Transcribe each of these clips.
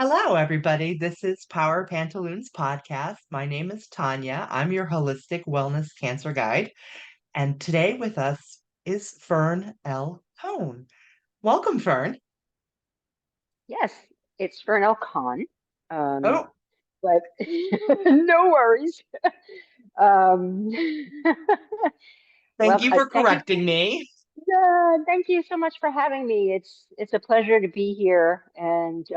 Hello, everybody. This is Power Pantalloons Podcast. My name is Tanya. I'm your holistic wellness cancer guide. And today with us is Fern L. Hone. Welcome, Fern. Yes, it's Vernell Khan. Um, Oh, but no worries. Um, thank well, you for thank you. correcting me. Thank you so much for having me. It's a pleasure to be here and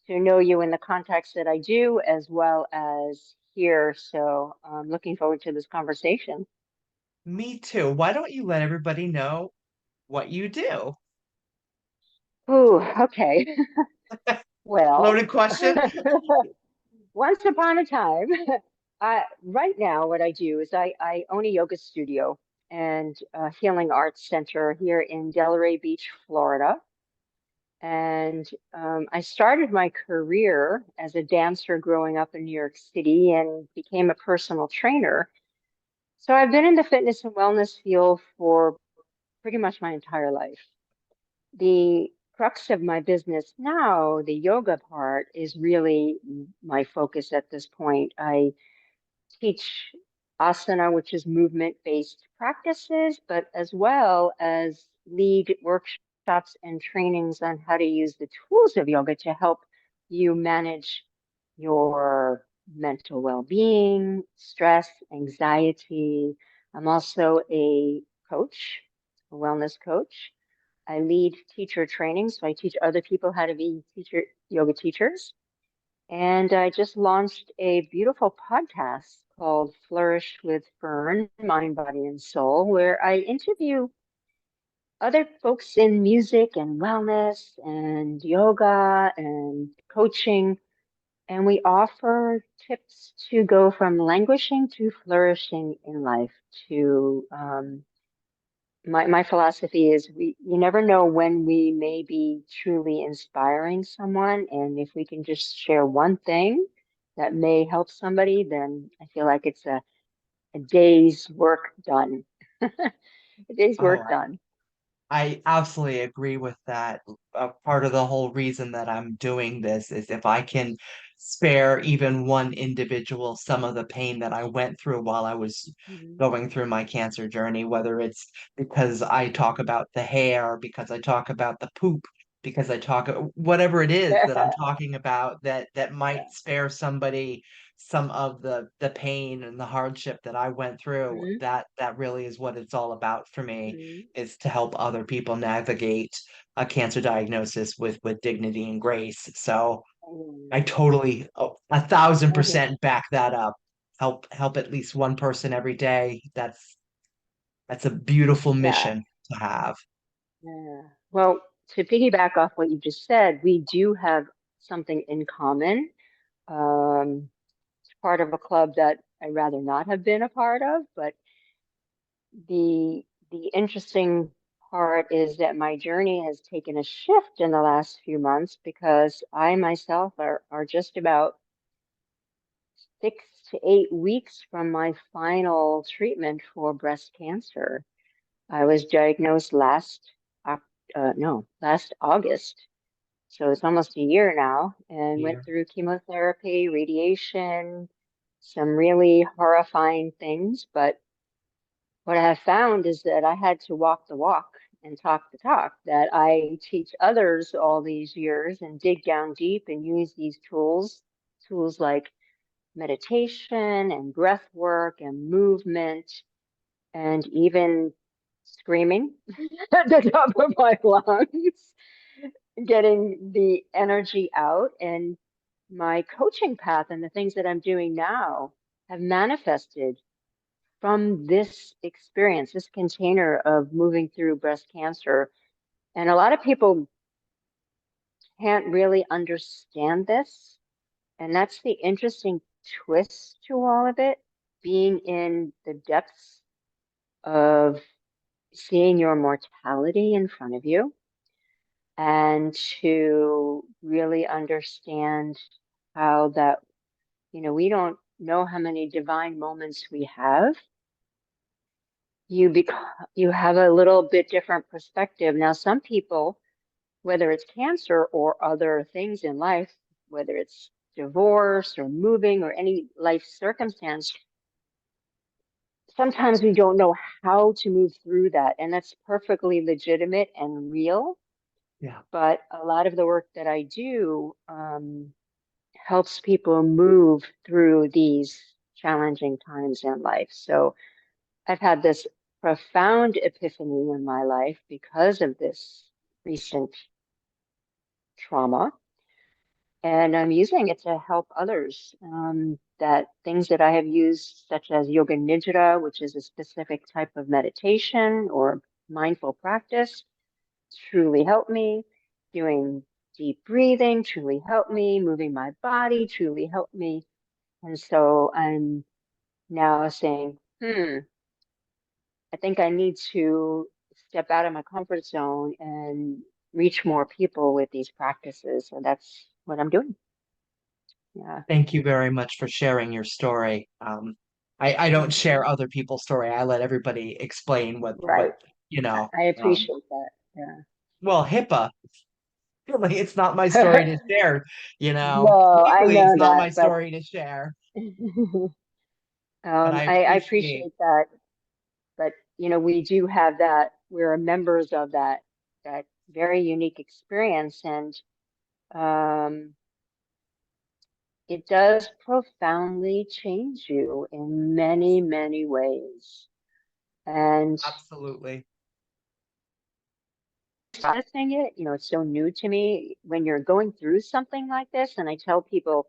to know you in the context that I do, as well as here. So I'm looking forward to this conversation. Me too. Why don't you let everybody know what you do? Ooh, okay. Well, Loaded question. once upon a time, right now, what I do is I own a yoga studio and a healing arts center here in Delray Beach, Florida. And I started my career as a dancer growing up in New York City and became a personal trainer. So I've been in the fitness and wellness field for pretty much my entire life. The crux of my business now, the yoga part, is really my focus at this point. I teach asana, which is movement-based practices, but as well as lead workshops and trainings on how to use the tools of yoga to help you manage your mental well-being, stress, anxiety. I'm also a coach, a wellness coach. I lead teacher training, so I teach other people how to be yoga teachers. And I just launched a beautiful podcast called Flourish with Fern, Mind, Body, and Soul, where I interview other folks in music and wellness and yoga and coaching. And we offer tips to go from languishing to flourishing in life, to my philosophy is you never know when we may be truly inspiring someone. And if we can just share one thing that may help somebody, then I feel like it's a day's work done. A day's Oh, work done. I absolutely agree with that. Part of the whole reason that I'm doing this is if I can spare even one individual some of the pain that I went through while I was Mhm. going through my cancer journey, whether it's because I talk about the hair, because I talk about the poop, because I talk whatever it is that I'm talking about that might Yeah. spare somebody some of the pain and the hardship that I went through, Mhm. that really is what it's all about for me, Mhm. is to help other people navigate a cancer diagnosis with dignity and grace. So I Mhm. totally, oh, 1,000% Mhm. back that up. Help at least one person every day. That's a beautiful Yeah. mission to have. Yeah. Well, to piggyback off what you just said, we do have something in common. Um, Part of a club that I rather not have been a part of, but the the interesting part is that my journey has taken a shift in the last few months because I myself are just about 6 to 8 weeks from my final treatment for breast cancer. I was diagnosed last August. So it's almost a year now, and went Yeah. through chemotherapy, radiation, some really horrifying things. But what I have found is that I had to walk the walk and talk the talk, that I teach others all these years and dig down deep and use these tools like meditation and breath work and movement and even screaming at the top of my lungs, getting the energy out. And my coaching path and the things that I'm doing now have manifested from this experience, this container of moving through breast cancer. And a lot of people can't really understand this. And that's the interesting twist to all of it, being in the depths of seeing your mortality in front of you and to really understand how that, we don't know how many divine moments we have. You have a little bit different perspective. Now, some people whether it's cancer or other things in life, whether it's divorce or moving or any life circumstance, sometimes we don't know how to move through that. And that's perfectly legitimate and real. Yeah. But a lot of the work that I do helps people move through these challenging times in life. So I've had this profound epiphany in my life because of this recent trauma. And I'm using it to help others. That things that I have used, such as Yoga Nidra, which is a specific type of meditation or mindful practice, truly helped me. Doing deep breathing truly helped me. Moving my body truly helped me. And so I'm now saying, I think I need to step out of my comfort zone and reach more people with these practices. So that's what I'm doing. Yeah. Thank you very much for sharing your story. I don't share Mhm. other people's story. I let everybody explain what Right. you know. I appreciate that. Yeah. Well, HIPAA, like it's not my story to share, you know. No, I Legally, it's know not that, my but story to share, but I I appreciate. appreciate that. But we do have that. We're members of that very unique experience, and um, it does profoundly change you in many, many ways. And Absolutely. processing it, it's so new to me when you're going through something like this. And I tell people,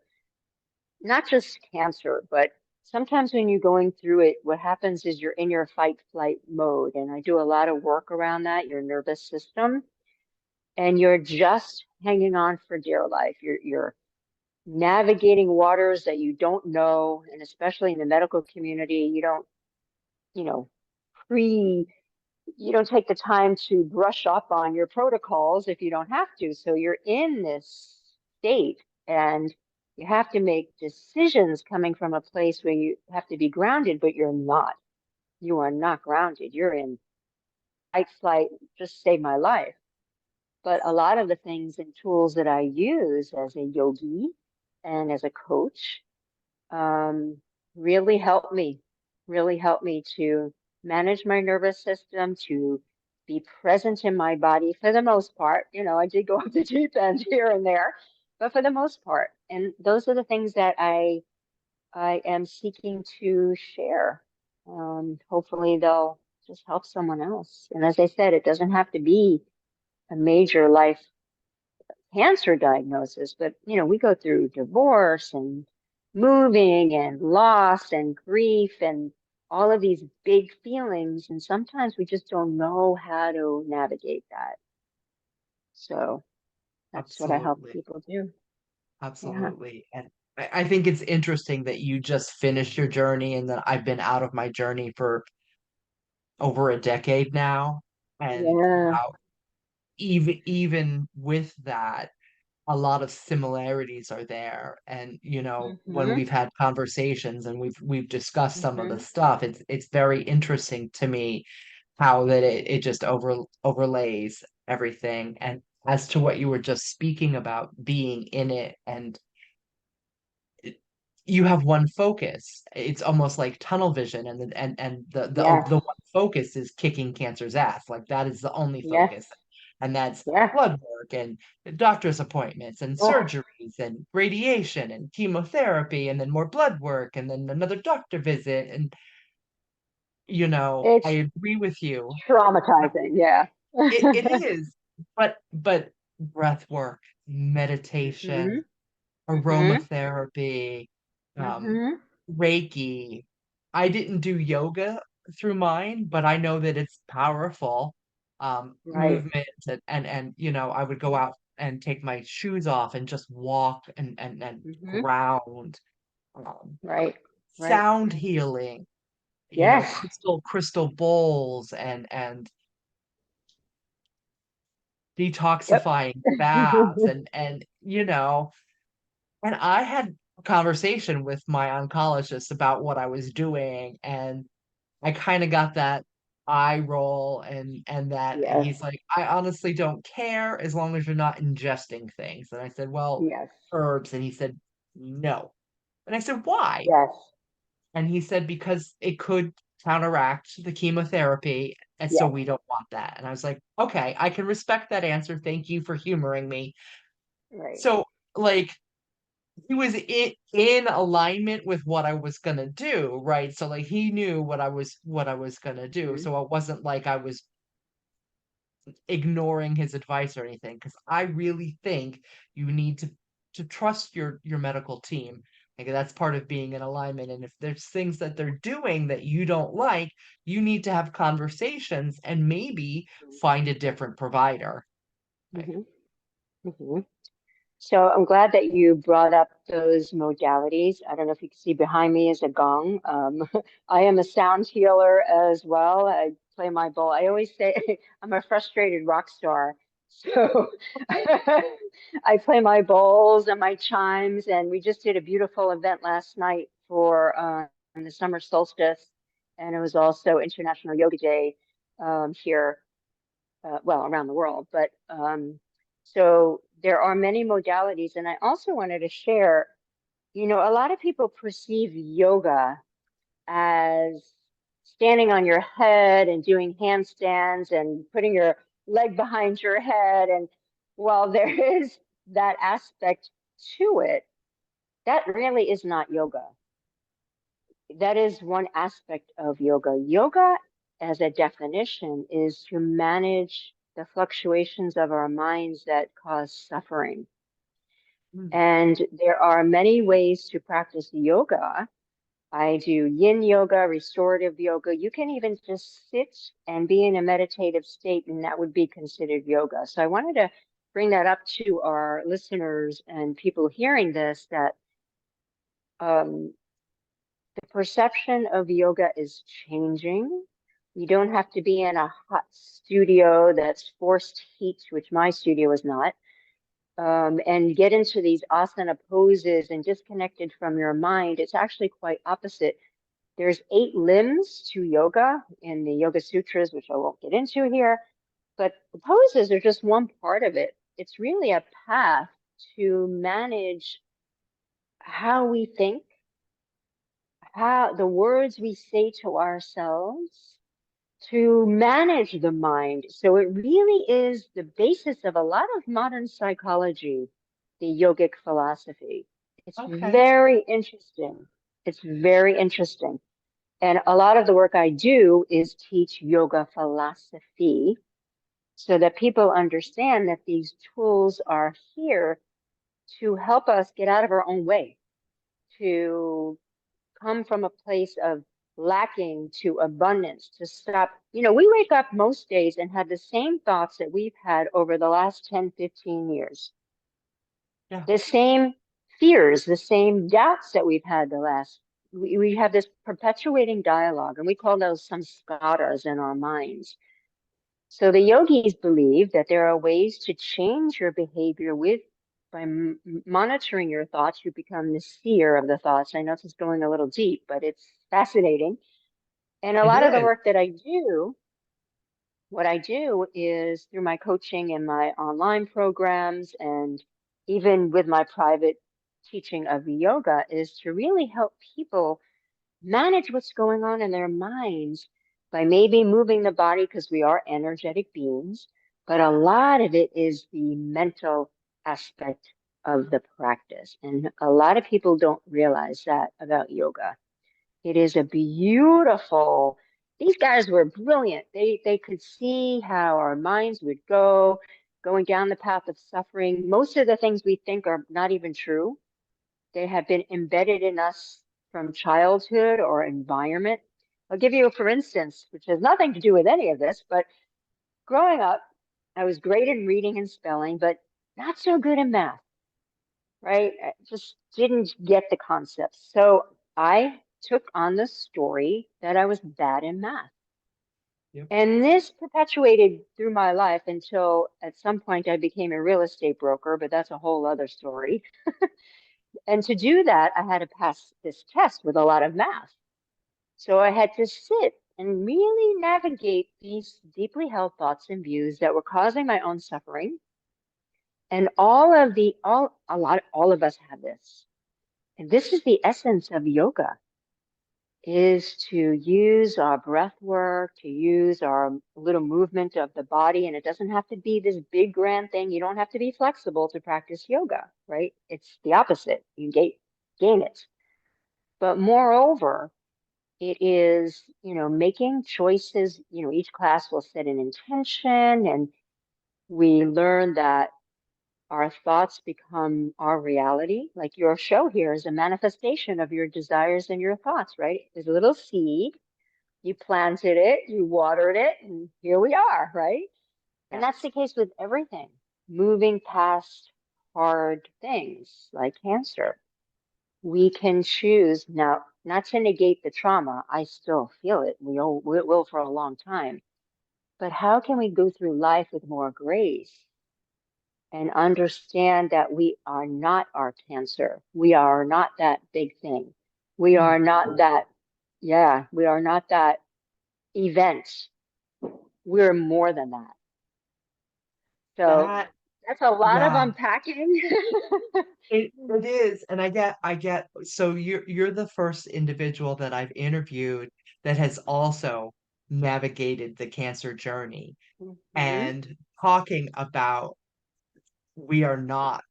not just cancer, but sometimes when you're going through it, what happens is you're in your fight flight mode. And I do a lot of work around that, your nervous system, and you're just hanging on for dear life. You're navigating waters that you don't know, and especially in the medical community, you don't, you know, pre you don't take the time to brush up on your protocols if you don't have to. So you're in this state and you have to make decisions coming from a place where you have to be grounded, but you're not. You are not grounded. You're in fight, flight, just save my life. But a lot of the things and tools that I use as a yogi and as a coach um, really helped me to manage my nervous system, to be present in my body for the most part. I did go off the deep end here and there, but for the most part. And those are the things that I am seeking to share. Hopefully they'll just help someone else. And as I said, it doesn't have to be a major life cancer diagnosis, but we go through divorce and moving and loss and grief and all of these big feelings, and sometimes we just don't know how to navigate that. So that's what I help Absolutely. people do. Yeah. Absolutely. And I think it's interesting that you just finished your journey and that I've been out of my journey for over a decade now. And Yeah. how even with that, a lot of similarities are there. And when Hmm. we've had conversations and we've discussed some of the Hmm. stuff, it's very interesting to me how that it just overlays everything. And as to what you were just speaking about being in it and you have one focus. It's almost like tunnel vision, and the Yes. one focus is kicking cancer's ass. Like that is the only Yes. focus, and that's Yeah. blood work and doctor's appointments and Oh, surgeries and radiation and chemotherapy, and then more blood work, and then another doctor visit. And I it's agree with you. traumatizing. Yeah. It is, but breath work, Hmm. meditation, Hmm. aromatherapy, um, Hmm. Reiki. I didn't do yoga through mine, but I know that it's powerful. Right. Movement and I would go out and take my shoes off and just walk and Hmm. ground. Um, Right. Right. Sound healing, Yes. crystal bowls and Yep. detoxifying baths and I had a conversation with my oncologist about what I was doing, and I kind of got that. eye roll and Yes. he's like, I honestly don't care as long as you're not ingesting things. And I said, well, Yes. herbs. And he said, no. And I said, why? Yes. And he said, because it could counteract the chemotherapy. And so Yes. we don't want that. And I was like, okay, I can respect that answer. Thank you for humoring me. Right. So, like, he was in alignment with what I was gonna do, right? So like he knew what I was gonna do. Mhm. So it wasn't like I was ignoring his advice or anything, because I really think you need to trust your medical team. Like that's part of being in alignment. And if there's things that they're doing that you don't like, you need to have conversations and maybe find a different provider. Like, Mhm. Mhm. So I'm glad that you brought up those modalities. I don't know if you can see behind me is a gong. I am a sound healer as well. I play my bowl. I always say I'm a frustrated rock star. So I play my bowls and my chimes, and we just did a beautiful event last night for the summer solstice, and it was also International Yoga Day here well, around the world. But so there are many modalities. And I also wanted to share, a lot of people perceive yoga as standing on your head and doing handstands and putting your leg behind your head. And while there is that aspect to it, that really is not yoga. That is one aspect of yoga. Yoga, as a definition, is to manage the fluctuations of our minds that cause suffering. mm, And there are many ways to practice yoga. I do yin yoga, restorative yoga. You can even just sit and be in a meditative state, and that would be considered yoga. So I wanted to bring that up to our listeners and people hearing this that um, the perception of yoga is changing. You don't have to be in a hot studio that's forced heat, which my studio is not, and get into these asana poses and disconnected from your mind. It's actually quite opposite. There's 8 limbs to yoga in the Yoga Sutras, which I won't get into here, but the poses are just one part of it. It's really a path to manage how we think, how the words we say to ourselves, to manage the mind. So it really is the basis of a lot of modern psychology, the yogic philosophy. It's okay. very interesting. It's very interesting. And a lot of the work I do is teach yoga philosophy so that people understand that these tools are here to help us get out of our own way, to come from a place of lacking to abundance, to stop. We wake up most days and have the same thoughts that we've had over the last 10, 15 years, Yeah. the same fears, the same doubts that we've had the last. We have this perpetuating dialogue, and we call those samskaras in our minds. So the yogis believe that there are ways to change your behavior with by monitoring your thoughts. You become the seer of the thoughts. I know this is going a little deep, but it's fascinating. And a It lot of the is. work that I do, what I do is through my coaching and my online programs, and even with my private teaching of yoga, is to really help people manage what's going on in their minds by maybe moving the body because we are energetic beings. But a lot of it is the mental aspect of the practice. And a lot of people don't realize that about yoga. It is a beautiful, these guys were brilliant. They could see how our minds would go, going down the path of suffering. Most of the things we think are not even true. They have been embedded in us from childhood or environment. I'll give you a for instance, which has nothing to do with any of this, but growing up, I was great in reading and spelling, but not so good in math, right? I just didn't get the concepts. So I took on the story that I was bad in math. Yep. And this perpetuated through my life until at some point I became a real estate broker, but that's a whole other story. And to do that, I had to pass this test with a lot of math. So I had to sit and really navigate these deeply held thoughts and views that were causing my own suffering. And all of us have this. And this is the essence of yoga, is to use our breath work, to use our little movement of the body. And it doesn't have to be this big grand thing. You don't have to be flexible to practice yoga, right? It's the opposite. You gain it. But moreover, it is, making choices. Each class will set an intention, and we learn that our thoughts become our reality. Like your show here is a manifestation of your desires and your thoughts, right? There's a little seed. You planted it, you watered it, and here we are, right? And that's Yes. the case with everything, moving past hard things like cancer. We can choose now not to negate the trauma. I still feel it. We will for a long time. But how can we go through life with more grace and understand that we are not our cancer? We are not that big thing. We Mm. are not that, yeah, we are not that event. We're more than that. So That, that's a lot of yeah, unpacking. it is. And I get, so you're the first individual that I've interviewed that has also navigated the cancer journey Hmm. and talking about we are not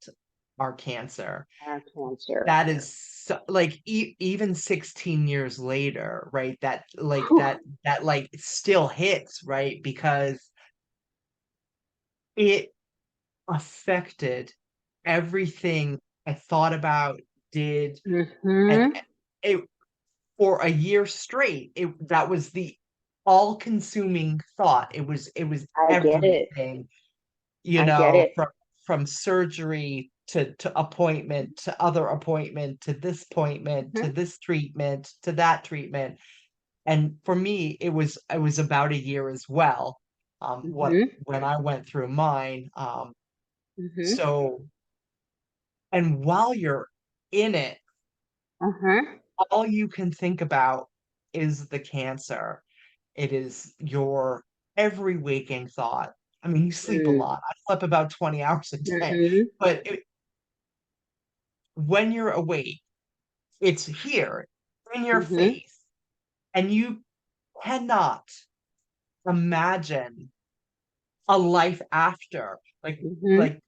our cancer. Our cancer. That is so, like even 16 years later, right? That like Whew. that like still hits, right? Because it affected everything I thought about, did, and Hmm. it for a year straight. It that was the all-consuming thought. It was I get it. everything, I get it. from surgery to appointment to other appointment to this appointment to Hmm. this treatment to that treatment. And for me, it was about a year as well. What Hmm. when I went through mine. Hmm. So and while you're in it, Uh-huh. all you can think about is the cancer. It is your every waking thought. I mean, you sleep a lot. I sleep about 20 hours a day, Mm-hmm. but when you're awake, it's here in your Hmm. face, and you cannot imagine a life after. Hmm. Like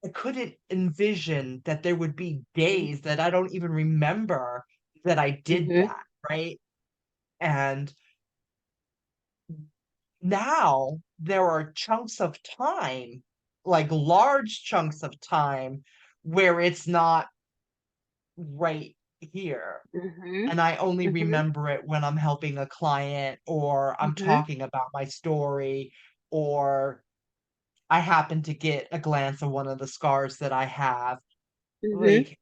I couldn't envision that there would be Hmm. days that I don't even remember that I did Hmm. that, right? And now there are chunks of time, like large chunks of time, where it's not right here. Hmm. And I only Hmm. remember it when I'm helping a client or I'm Hmm. talking about my story or I happen to get a glance of one of the scars that I have. Hmm. Like,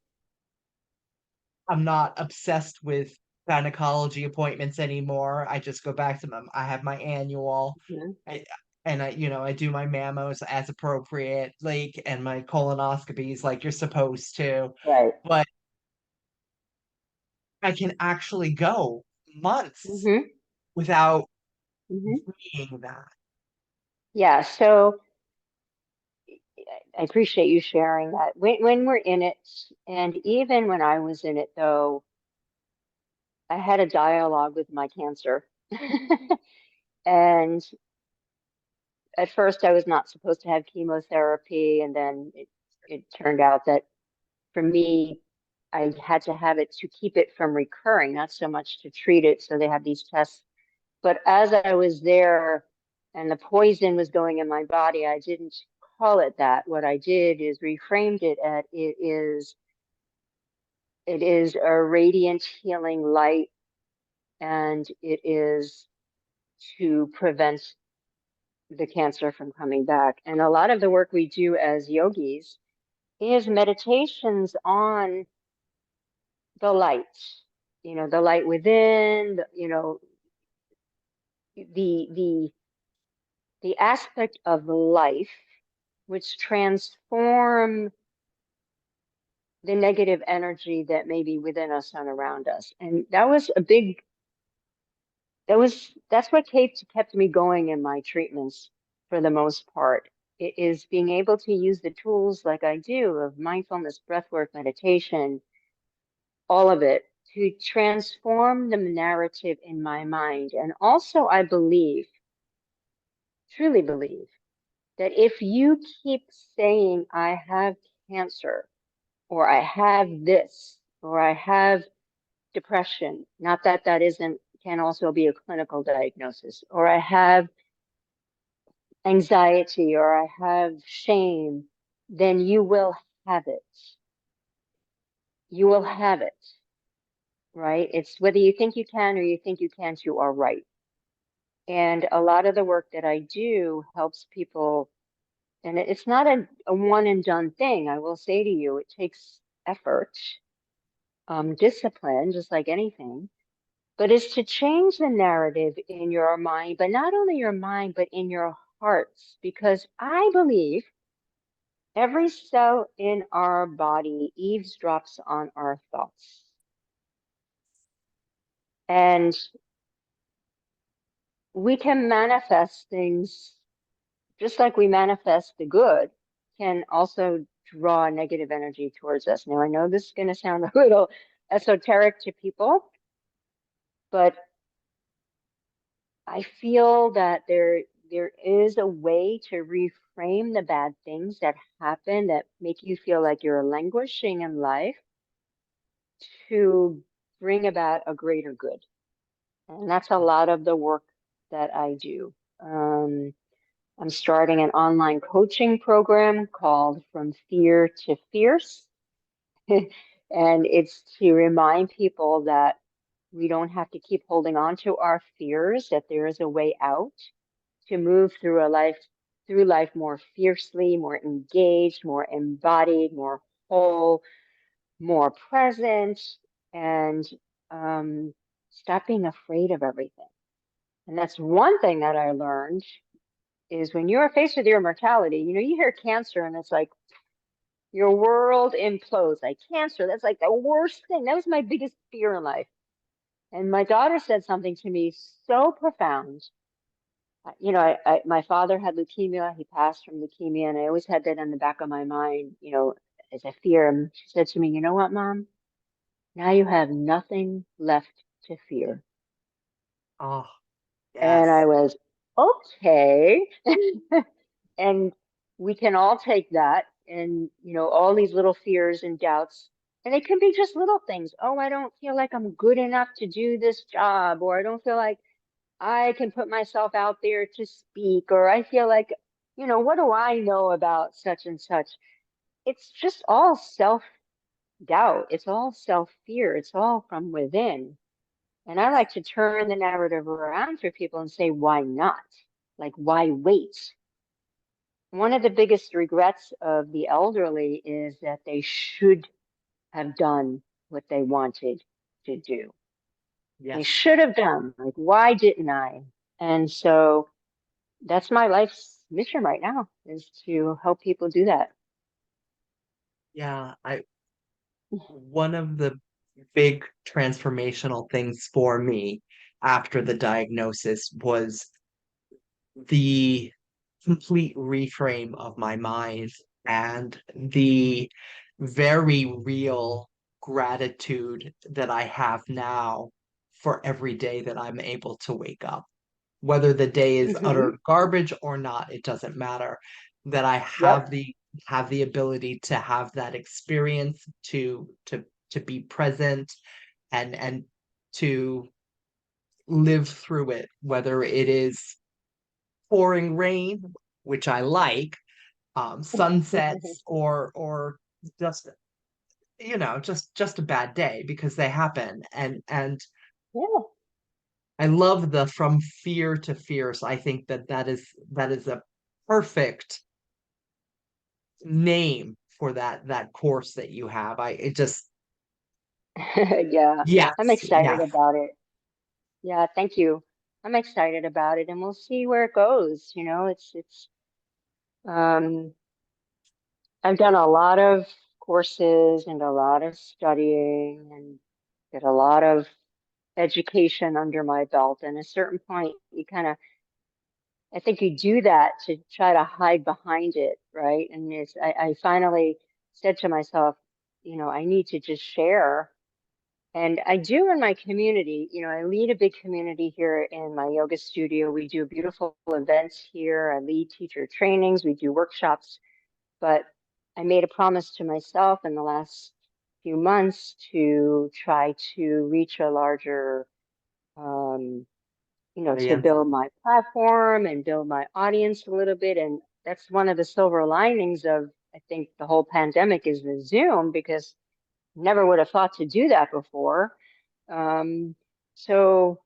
I'm not obsessed with gynecology appointments anymore. I just go back to them. I have my annual. Hmm. I, and I do my mammos as appropriate, like, and my colonoscopies like you're supposed to. Right. But I can actually go months Hmm. without Hmm. being that. Yeah. So I appreciate you sharing that. When we're in it, and even when I was in it, though, I had a dialogue with my cancer. And at first, I was not supposed to have chemotherapy, and then it turned out that for me, I had to have it to keep it from recurring, not so much to treat it. So they have these tests. But as I was there and the poison was going in my body, I didn't call it that. What I did is reframed it at it is a radiant healing light, and it is to prevent the cancer from coming back. And a lot of the work we do as yogis is meditations on the light, the light within, the the aspect of life which transform the negative energy that may be within us and around us. And that was a big that's what kept me going in my treatments for the most part. It is being able to use the tools like I do of mindfulness, breathwork, meditation, all of it to transform the narrative in my mind. And also, I believe, truly believe, that if you keep saying, I have cancer, or I have this, or I have depression, not that that isn't, can also be a clinical diagnosis, or I have anxiety, or I have shame, then you will have it. You will have it, right? It's whether you think you can or you think you can't, you are right. And a lot of the work that I do helps people, and it's not a one and done thing. I will say to you, it takes effort, discipline, just like anything, but it's to change the narrative in your mind, but not only your mind, but in your hearts, because I believe every cell in our body eavesdrops on our thoughts. And we can manifest things just like we manifest the good, can also draw negative energy towards us. Now, I know this is going to sound a little esoteric to people, but I feel that there is a way to reframe the bad things that happen that make you feel like you're languishing in life to bring about a greater good. And that's a lot of the work that I do. I'm starting an online coaching program called From Fear to Fierce. And it's to remind people that we don't have to keep holding on to our fears, that there is a way out to move through life more fiercely, more engaged, more embodied, more whole, more present, and stop being afraid of everything. And that's one thing that I learned is when you're faced with your mortality, you hear cancer and it's like your world implodes. Like cancer, that's like the worst thing. That was my biggest fear in life. And my daughter said something to me so profound. My father had leukemia. He passed from leukemia, and I always had that in the back of my mind, as a fear. And she said to me, "You know what, Mom? Now you have nothing left to fear." Oh, And I yes. was, okay. And we can all take that and, all these little fears and doubts. And it can be just little things. Oh, I don't feel like I'm good enough to do this job, or I don't feel like I can put myself out there to speak, or I feel like, what do I know about such and such? It's just all self doubt. It's all self fear. It's all from within. And I like to turn the narrative around for people and say, why not? Like, why wait? One of the biggest regrets of the elderly is that they should have done what they wanted to do. They Yes. should have done, like, why didn't I? And so that's my life's mission right now is to help people do that. Yeah. One of the big transformational things for me after the diagnosis was the complete reframe of my mind and the very real gratitude that I have now for every day that I'm able to wake up. Whether the day is Hmm. utter garbage or not, it doesn't matter. That I Yep. have the ability to have that experience to be present and to live through it, whether it is pouring rain, which I like, sunsets, or just just a bad day because they happen. And Yeah. I love the from fear to fierce. I think that is a perfect name for that course that you have. I it just Yeah. I'm yes, excited yes, about it. Yeah, thank you. I'm excited about it and we'll see where it goes. Um I've done a lot of courses and a lot of studying and did a lot of education under my belt. And at a certain point, you kind of, I think you do that to try to hide behind it, right? And I finally said to myself, I need to just share. And I do in my community, I lead a big community here in my yoga studio. We do beautiful events here. I lead teacher trainings, we do workshops, but I made a promise to myself in the last few months to try to reach a larger, um, to Audience. build my platform and build my audience a little bit. And that's one of the silver linings of, I think, the whole pandemic is the Zoom, because never would have thought to do that before. Um, so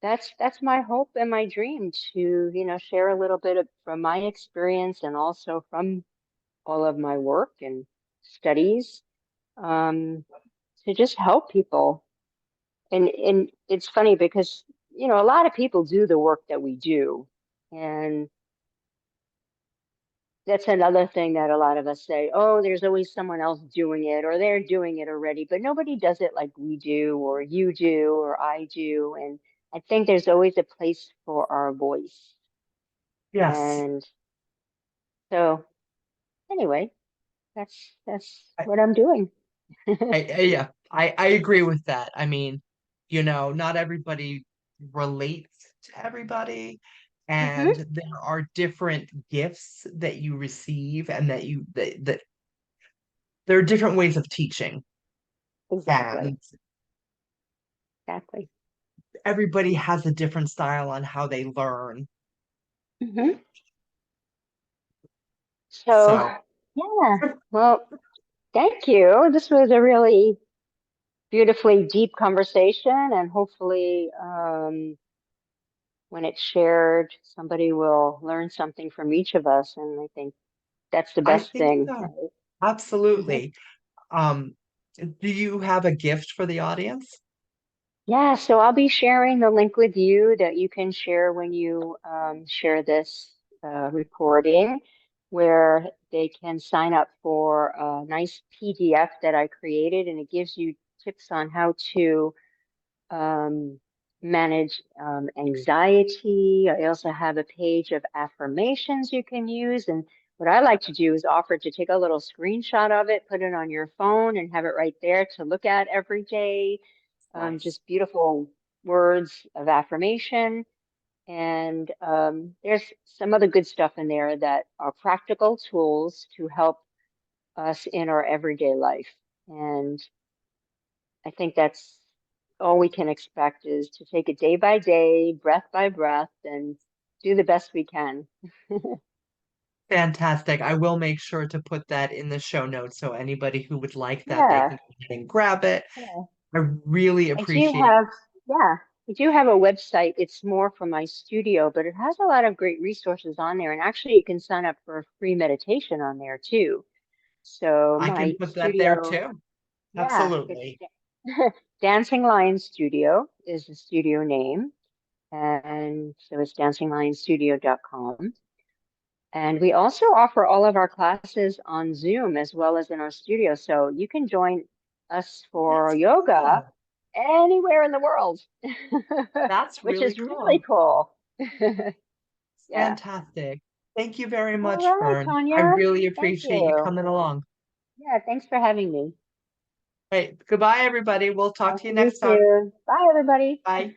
that's my hope and my dream to, share a little bit from my experience and also from all of my work and studies, um, to just help people. And it's funny because, a lot of people do the work that we do. And that's another thing that a lot of us say, oh, there's always someone else doing it, or they're doing it already, but nobody does it like we do, or you do, or I do. And I think there's always a place for our voice. Yes. And so anyway, that's I, what I'm doing. yeah, I agree with that. I mean, not everybody relates to everybody, and Hmm. there are different gifts that you receive, and that there are different ways of teaching, Exactly. and Exactly. everybody has a different style on how they learn. Hmm. So, So, yeah, well, thank you. This was a really beautifully deep conversation, and hopefully, when it's shared, somebody will learn something from each of us. And I think that's the I best think thing, so. right? Hmm. Absolutely. Um, do you have a gift for the audience? Yeah, so I'll be sharing the link with you that you can share when you share this recording, where they can sign up for a nice PDF that I created, and it gives you tips on how to um, manage anxiety. I also have a page of affirmations you can use. And what I like to do is offer to take a little screenshot of it, put it on your phone, and have it right there to look at every day. Nice. Just beautiful words of affirmation. And there's some other good stuff in there that are practical tools to help us in our everyday life. And I think that's all we can expect, is to take it day by day, breath by breath, and do the best we can. Fantastic. I will make sure to put that in the show notes so anybody who would like that, they can Yeah, go ahead and grab it. yeah. I really I do appreciate. have, yeah, I do have a website. It's more for my studio, but it has a lot of great resources on there. And actually, you can sign up for a free meditation on there too. So I can my put that there studio, too. yeah, it's Absolutely. Dancing Lion Studio is the studio name. And so it's dancinglionstudio.com. And we also offer all of our classes on Zoom as well as in our studio. So you can join us for That's yoga cool. anywhere in the world, That's which really is really cool. cool. Yeah. Fantastic. Thank you very All much, right, Fern. I Tanya. really Thank appreciate you you. coming along. Yeah, thanks for having me. Right. Goodbye, everybody. We'll talk Talk to you to you next time. soon. Bye, everybody. Bye.